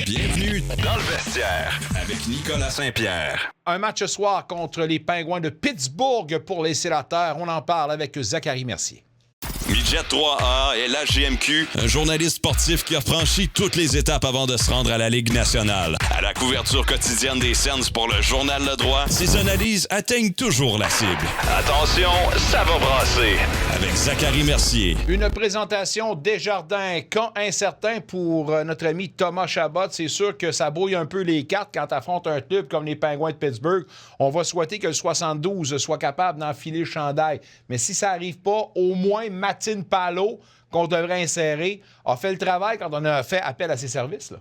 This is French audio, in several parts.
Bienvenue dans le vestiaire avec Nicolas Saint-Pierre. Un match ce soir contre les Pingouins de Pittsburgh pour les Sénateurs. On en parle avec Zachary Mercier. Midget 3A et la GMQ, un journaliste sportif qui a franchi toutes les étapes avant de se rendre à la Ligue nationale. À la couverture quotidienne des Sens pour le Journal Le Droit, ses analyses atteignent toujours la cible. Attention, ça va brasser. Avec Zachary Mercier. Une présentation Desjardins, camp incertain pour notre ami Thomas Chabot. C'est sûr que ça brouille un peu les cartes quand affronte un club comme les Pingouins de Pittsburgh. On va souhaiter que le 72 soit capable d'enfiler le chandail. Mais si ça n'arrive pas, au moins Martin Palo, qu'on devrait insérer, a fait le travail quand on a fait appel à ses services, là.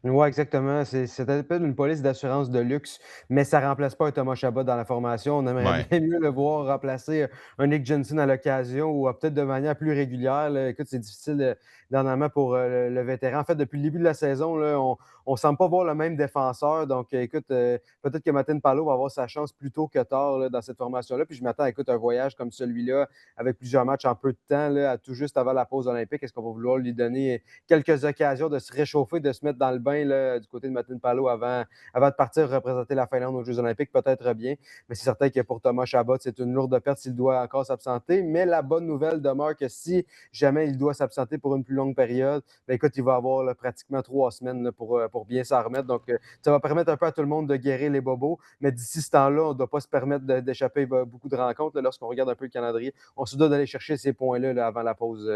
Oui, exactement. C'est appelle une police d'assurance de luxe, mais ça ne remplace pas un Thomas Chabot dans la formation. On aimerait bien mieux le voir remplacer un Nick Jensen à l'occasion ou peut-être de manière plus régulière, là. Écoute, c'est difficile dernièrement pour le vétéran. En fait, depuis le début de la saison, là, on ne semble pas voir le même défenseur. Donc, écoute, peut-être que Martin Palo va avoir sa chance plus tôt que tard là, dans cette formation-là. Puis je m'attends à un voyage comme celui-là, avec plusieurs matchs en peu de temps, là, à tout juste avant la pause olympique. Est-ce qu'on va vouloir lui donner quelques occasions de se réchauffer, de se mettre dans le bain là, du côté de Martin Palo avant de partir représenter la Finlande aux Jeux olympiques? Peut-être bien, mais c'est certain que pour Thomas Chabot, c'est une lourde perte s'il doit encore s'absenter. Mais la bonne nouvelle demeure que si jamais il doit s'absenter pour une plus longue période, bien, écoute, il va avoir là, pratiquement 3 semaines là, pour bien s'en remettre. Donc, ça va permettre un peu à tout le monde de guérir les bobos. Mais d'ici ce temps-là, on ne doit pas se permettre d'échapper beaucoup de rencontres. Là, lorsqu'on regarde un peu le calendrier, on se doit d'aller chercher ces points-là là, avant la pause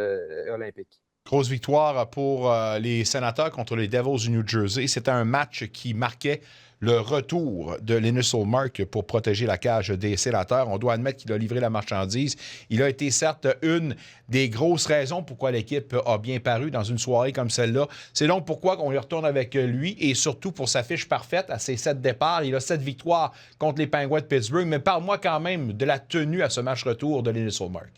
olympique. Grosse victoire pour les Sénateurs contre les Devils du New Jersey. C'était un match qui marquait le retour de Linus Ullmark pour protéger la cage des Sénateurs. On doit admettre qu'il a livré la marchandise. Il a été certes une des grosses raisons pourquoi l'équipe a bien paru dans une soirée comme celle-là. C'est donc pourquoi on y retourne avec lui et surtout pour sa fiche parfaite à ses 7 départs. Il a 7 victoires contre les Pingouins de Pittsburgh. Mais parle-moi quand même de la tenue à ce match retour de Linus Ullmark.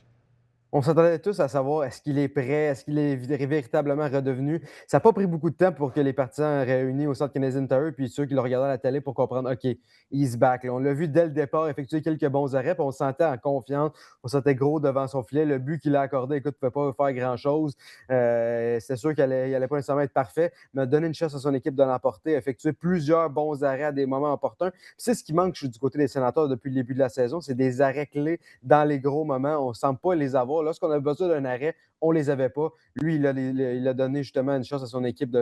On s'attendait tous à savoir est-ce qu'il est prêt, est-ce qu'il est véritablement redevenu. Ça n'a pas pris beaucoup de temps pour que les partisans réunis au Centre Canadian Tire puis ceux qui le regardaient à la télé pour comprendre OK, he's back. Là, on l'a vu dès le départ effectuer quelques bons arrêts, puis on se sentait en confiance, on se sentait gros devant son filet. Le but qu'il a accordé, écoute, ne pouvait pas faire grand-chose. C'était sûr qu'il n'allait pas nécessairement être parfait, mais a donné une chance à son équipe de l'emporter, a effectué plusieurs bons arrêts à des moments opportuns. Puis c'est ce qui manque du côté des Sénateurs depuis le début de la saison, c'est des arrêts clés dans les gros moments. On ne semble pas les avoir. Lorsqu'on a besoin d'un arrêt, on ne les avait pas. Lui, il a donné justement une chance à son équipe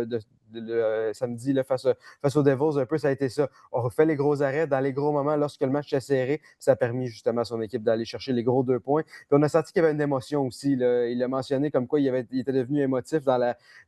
samedi là, face aux Devils. Un peu, ça a été ça. On refait les gros arrêts dans les gros moments lorsque le match est serré. Ça a permis justement à son équipe d'aller chercher les gros 2 points. Puis on a senti qu'il y avait une émotion aussi, là. Il a mentionné comme quoi il était devenu émotif dans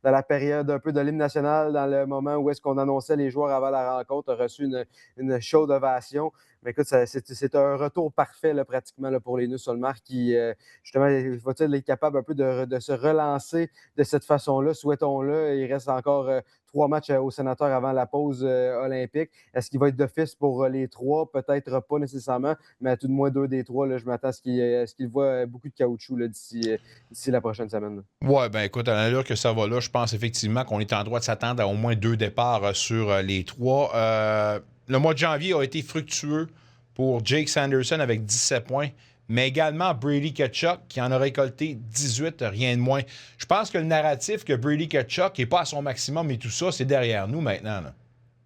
la période un peu de l'hymne national, dans le moment où est-ce qu'on annonçait les joueurs avant la rencontre. A reçu une chaude ovation. Mais écoute, c'est un retour parfait là, pratiquement là, pour Linus Ullmark qui, justement, va-t-il être capable un peu de se relancer de cette façon-là? Souhaitons-le. Il reste encore 3 matchs aux Sénateurs avant la pause olympique. Est-ce qu'il va être d'office pour les 3? Peut-être pas nécessairement, mais à tout de moins 2 des 3, là, je m'attends à ce qu'il voit beaucoup de caoutchouc là, d'ici la prochaine semaine. Oui, bien écoute, à l'allure que ça va là, je pense effectivement qu'on est en droit de s'attendre à au moins 2 départs sur les 3. Le mois de janvier a été fructueux pour Jake Sanderson avec 17 points, mais également Brady Tkachuk qui en a récolté 18, rien de moins. Je pense que le narratif que Brady Tkachuk n'est pas à son maximum et tout ça, c'est derrière nous maintenant, là.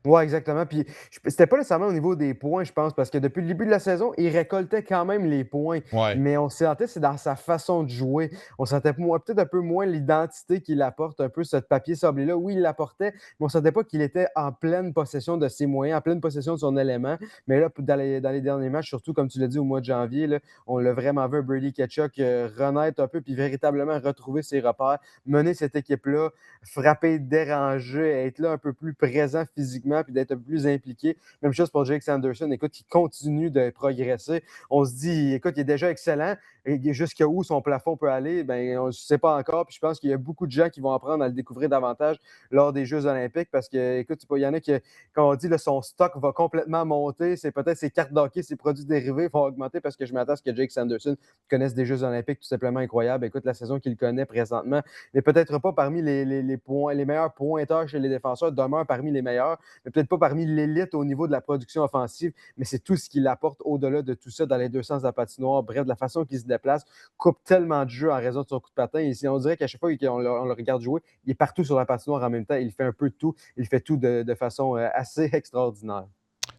Oui, exactement. Puis, c'était pas nécessairement au niveau des points, je pense, parce que depuis le début de la saison, il récoltait quand même les points. Ouais. Mais on sentait, c'est dans sa façon de jouer. On sentait peut-être un peu moins l'identité qu'il apporte, un peu ce papier sablé-là. Oui, il l'apportait, mais on sentait pas qu'il était en pleine possession de ses moyens, en pleine possession de son élément. Mais là, dans les derniers matchs, surtout, comme tu l'as dit, au mois de janvier, là, on l'a vraiment vu, Brady Tkachuk, renaître un peu, puis véritablement retrouver ses repères, mener cette équipe-là, frapper, déranger, être là un peu plus présent physiquement, puis d'être un peu plus impliqué. Même chose pour Jake Sanderson. Écoute, il continue de progresser. On se dit, écoute, il est déjà excellent. Et jusqu'à où son plafond peut aller, ben, on ne sait pas encore. Puis je pense qu'il y a beaucoup de gens qui vont apprendre à le découvrir davantage lors des Jeux olympiques parce que, écoute, il y en a qui, quand on dit là, son stock va complètement monter, c'est peut-être ses cartes d'hockey, ses produits dérivés vont augmenter parce que je m'attends à ce que Jake Sanderson connaisse des Jeux olympiques tout simplement incroyables. Écoute, la saison qu'il connaît présentement n'est peut-être pas parmi les meilleurs pointeurs chez les défenseurs, demeure parmi les meilleurs, mais peut-être pas parmi l'élite au niveau de la production offensive, mais c'est tout ce qu'il apporte au-delà de tout ça dans les deux sens de la patinoire. Bref, de la façon qu'il se déplace, déplace, coupe tellement de jeu en raison de son coup de patin. Et on dirait qu'à chaque fois qu'on le regarde jouer, il est partout sur la patinoire en même temps. Il fait un peu de tout. Il fait tout de façon assez extraordinaire.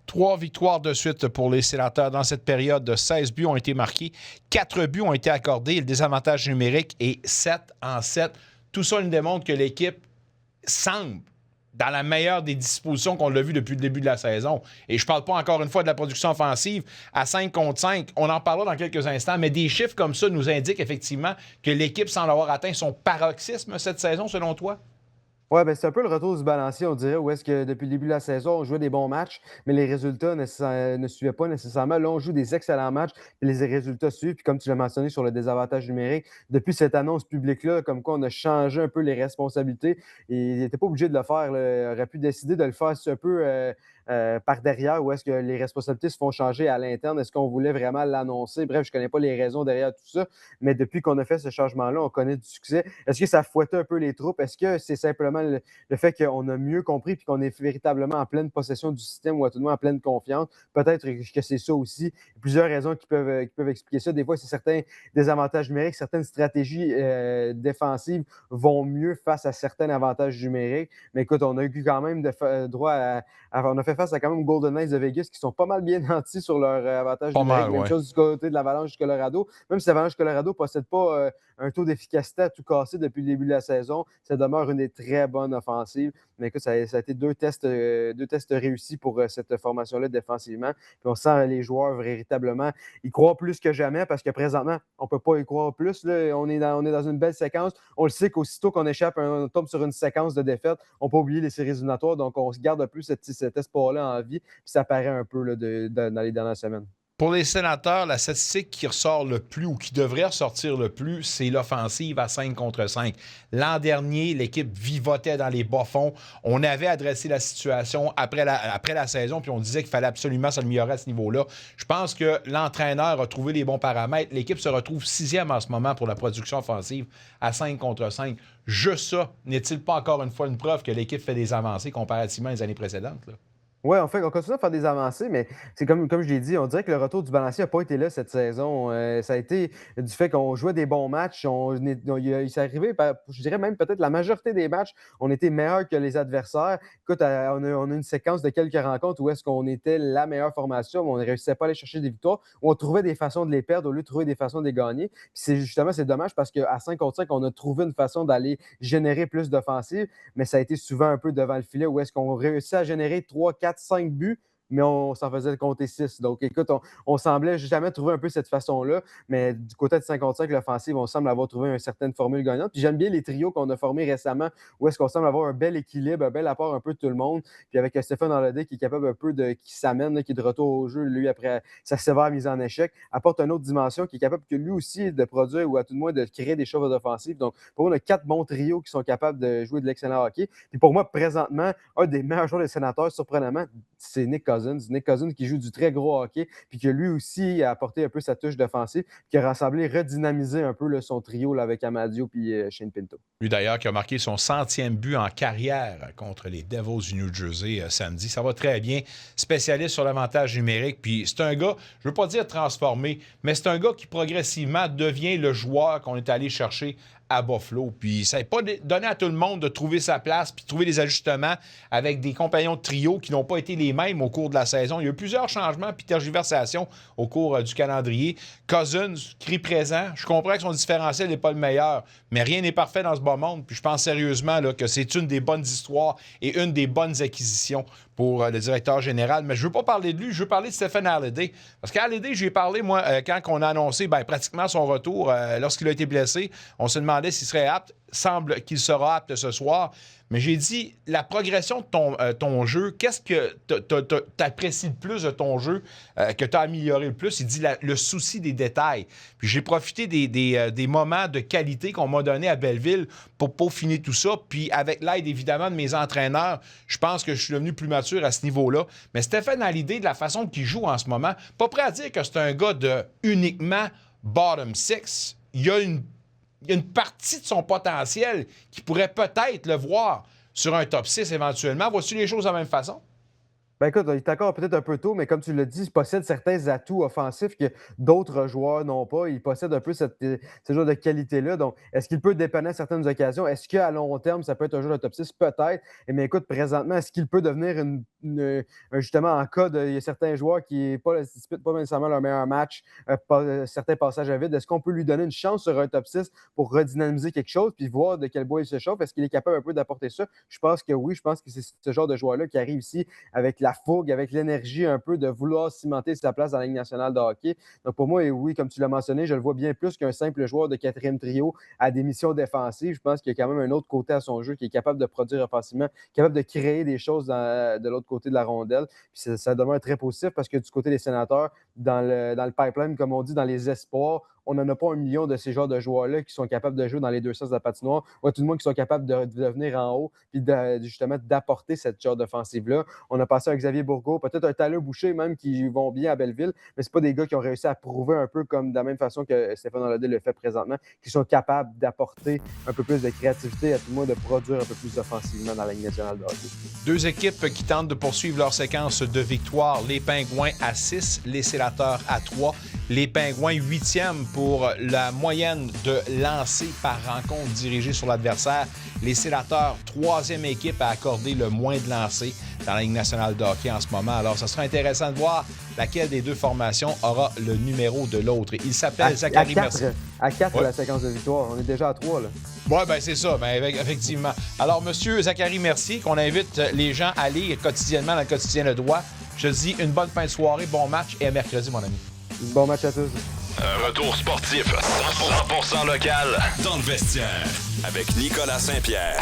3 victoires de suite pour les Sénateurs dans cette période. 16 buts ont été marqués, 4 buts ont été accordés. Le désavantage numérique est 7-7. Tout ça nous démontre que l'équipe semble dans la meilleure des dispositions qu'on l'a vu depuis le début de la saison. Et je ne parle pas encore une fois de la production offensive à 5 contre 5. On en parlera dans quelques instants, mais des chiffres comme ça nous indiquent effectivement que l'équipe semble avoir atteint son paroxysme cette saison, selon toi? Ouais, ben, c'est un peu le retour du balancier, on dirait, où est-ce que depuis le début de la saison, on jouait des bons matchs, mais les résultats ne suivaient pas nécessairement. Là, on joue des excellents matchs, puis les résultats suivent. Puis comme tu l'as mentionné sur le désavantage numérique, depuis cette annonce publique-là, comme quoi on a changé un peu les responsabilités, et il n'était pas obligé de le faire, là. Il aurait pu décider de le faire un peu par derrière, où est-ce que les responsabilités se font changer à l'interne. Est-ce qu'on voulait vraiment l'annoncer? Bref, je ne connais pas les raisons derrière tout ça, mais depuis qu'on a fait ce changement-là, on connaît du succès. Est-ce que ça fouettait un peu les troupes? Est-ce que c'est simplement le fait qu'on a mieux compris et qu'on est véritablement en pleine possession du système ou à tout le moins en pleine confiance? Peut-être que c'est ça aussi. Il y a plusieurs raisons qui peuvent expliquer ça. Des fois, c'est certains désavantages numériques, certaines stratégies défensives vont mieux face à certains avantages numériques. Mais écoute, on a eu quand même droit on a fait face à quand même Golden Knights de Vegas qui sont pas mal bien nantis sur leur avantage numérique. Même chose du côté de l'Avalanche du Colorado. Même si l'Avalanche du Colorado ne possède pas un taux d'efficacité à tout casser depuis le début de la saison, ça demeure une des très bonnes offensives. Mais écoute, ça a été deux tests réussis pour cette formation-là défensivement. Puis on sent les joueurs véritablement, ils croient plus que jamais parce que présentement, on ne peut pas y croire plus. Là. On est dans une belle séquence. On le sait qu'aussitôt qu'on échappe, on tombe sur une séquence de défaites, on ne peut pas oublier les séries éliminatoires. Donc, on se garde un peu cet espoir-là en vie. Puis ça paraît un peu là, dans les dernières semaines. Pour les Sénateurs, la statistique qui ressort le plus ou qui devrait ressortir le plus, c'est l'offensive à 5 contre 5. L'an dernier, l'équipe vivotait dans les bas-fonds. On avait adressé la situation après la saison, puis on disait qu'il fallait absolument s'améliorer à ce niveau-là. Je pense que l'entraîneur a trouvé les bons paramètres. L'équipe se retrouve 6e en ce moment pour la production offensive à 5 contre 5. Juste ça, n'est-il pas encore une fois une preuve que l'équipe fait des avancées comparativement aux années précédentes, là? Oui, en fait, on continue à faire des avancées, mais c'est comme je l'ai dit, on dirait que le retour du balancier n'a pas été là cette saison. Ça a été du fait qu'on jouait des bons matchs. Il s'est arrivé, je dirais même peut-être la majorité des matchs, on était meilleurs que les adversaires. Écoute, on a une séquence de quelques rencontres où est-ce qu'on était la meilleure formation, mais on ne réussissait pas à aller chercher des victoires, où on trouvait des façons de les perdre au lieu de trouver des façons de les gagner. Puis c'est dommage parce qu'à 5 contre 5, on a trouvé une façon d'aller générer plus d'offensives, mais ça a été souvent un peu devant le filet où est-ce qu'on réussit à générer 3, 4, 5 buts, mais on s'en faisait compter 6. Donc, écoute, on semblait jamais trouver un peu cette façon-là, mais du côté de 55, l'offensive, on semble avoir trouvé une certaine formule gagnante. Puis j'aime bien les trios qu'on a formés récemment, où est-ce qu'on semble avoir un bel équilibre, un bel apport un peu de tout le monde. Puis avec Stéphane Holiday qui est capable un peu qui s'amène, là, qui est de retour au jeu, lui, après sa sévère mise en échec, apporte une autre dimension qui est capable que lui aussi de produire ou à tout le moins de créer des choses offensives. Donc, pour moi, on a 4 bons trios qui sont capables de jouer de l'excellent hockey. Puis pour moi, présentement, un des meilleurs joueurs des Sénateurs, surprenamment, c'est Nick Cousins. Nick Cousins qui joue du très gros hockey, puis qui lui aussi a apporté un peu sa touche d'offensive, qui a rassemblé, redynamisé un peu là, son trio là, avec Amadio et Shane Pinto. Lui d'ailleurs qui a marqué son 100e but en carrière contre les Devils du New Jersey samedi. Ça va très bien. Spécialiste sur l'avantage numérique. Puis c'est un gars, je ne veux pas dire transformé, mais c'est un gars qui progressivement devient le joueur qu'on est allé chercher à Buffalo. Puis ça n'est pas donné à tout le monde de trouver sa place puis de trouver des ajustements avec des compagnons de trio qui n'ont pas été les mêmes au cours de la saison. Il y a eu plusieurs changements puis tergiversations au cours du calendrier. Cousins, crie présent. Je comprends que son différentiel n'est pas le meilleur, mais rien n'est parfait dans ce bas monde. Puis je pense sérieusement là, que c'est une des bonnes histoires et une des bonnes acquisitions pour le directeur général. Mais je ne veux pas parler de lui, je veux parler de Stephen Holiday. Parce qu'à Holiday, j'ai parlé, moi, quand on a annoncé pratiquement son retour, lorsqu'il a été blessé, on se demandait s'il serait apte. Semble qu'il sera apte ce soir. Mais j'ai dit, la progression de ton jeu, qu'est-ce que tu apprécies le plus de ton jeu, que tu as amélioré le plus? Il dit le souci des détails. Puis j'ai profité des moments de qualité qu'on m'a donné à Belleville pour peaufiner tout ça. Puis avec l'aide, évidemment, de mes entraîneurs, je pense que je suis devenu plus mature à ce niveau-là. Mais Stephen Holiday, de la façon qu'il joue en ce moment, pas prêt à dire que c'est un gars de uniquement bottom six. Il y a une partie de son potentiel qui pourrait peut-être le voir sur un top 6 éventuellement. Vois-tu les choses de la même façon? Ben écoute, il est encore peut-être un peu tôt, mais comme tu l'as dit, il possède certains atouts offensifs que d'autres joueurs n'ont pas. Il possède un peu ce genre de qualité-là. Donc, est-ce qu'il peut dépanner à certaines occasions? Est-ce qu'à long terme, ça peut être un joueur de top 6? Peut-être. Mais écoute, présentement, est-ce qu'il peut devenir justement en cas de. Il y a certains joueurs qui ne disputent pas nécessairement leur meilleur match, certains passages à vide. Est-ce qu'on peut lui donner une chance sur un top 6 pour redynamiser quelque chose puis voir de quel bois il se chauffe? Est-ce qu'il est capable un peu d'apporter ça? Je pense que oui. Je pense que c'est ce genre de joueur-là qui arrive ici avec la fougue, avec l'énergie un peu de vouloir cimenter sa place dans la Ligue nationale de hockey. Donc pour moi, et oui, comme tu l'as mentionné, je le vois bien plus qu'un simple joueur de quatrième trio à des missions défensives. Je pense qu'il y a quand même un autre côté à son jeu qui est capable de produire offensivement, capable de créer des choses de l'autre côté de la rondelle. Puis ça demeure très positif parce que du côté des Sénateurs, dans le pipeline, comme on dit, dans les espoirs, on n'en a pas 1 million de ces genres de joueurs-là qui sont capables de jouer dans les deux sens de la patinoire, ou tout le monde qui sont capables de venir en haut puis justement d'apporter cette genre d'offensive-là. On a passé un Xavier Bourgault, peut-être un Tyler Boucher même qui vont bien à Belleville, mais ce pas des gars qui ont réussi à prouver un peu comme de la même façon que Stéphane Holloway le fait présentement, qui sont capables d'apporter un peu plus de créativité, à tout le monde de produire un peu plus offensivement dans la Ligue nationale de hockey. Deux équipes qui tentent de poursuivre leur séquence de victoires. Les Pingouins à 6, les Sénateurs à 3. Les Pingouins 8e pour la moyenne de lancers par rencontre dirigée sur l'adversaire. Les Sénateurs, 3e équipe à accorder le moins de lancers dans la Ligue nationale de hockey en ce moment. Alors, ça sera intéressant de voir laquelle des deux formations aura le numéro de l'autre. Il s'appelle Zachary Mercier. À 4 la séquence de victoire. On est déjà à 3, là. Oui, bien, c'est ça, effectivement. Alors, monsieur Zachary Mercier, qu'on invite les gens à lire quotidiennement dans le quotidien Le Droit, je te dis une bonne fin de soirée, bon match et à mercredi, mon ami. Bon match à tous. Un retour sportif 100% local dans le vestiaire avec Nicolas Saint-Pierre.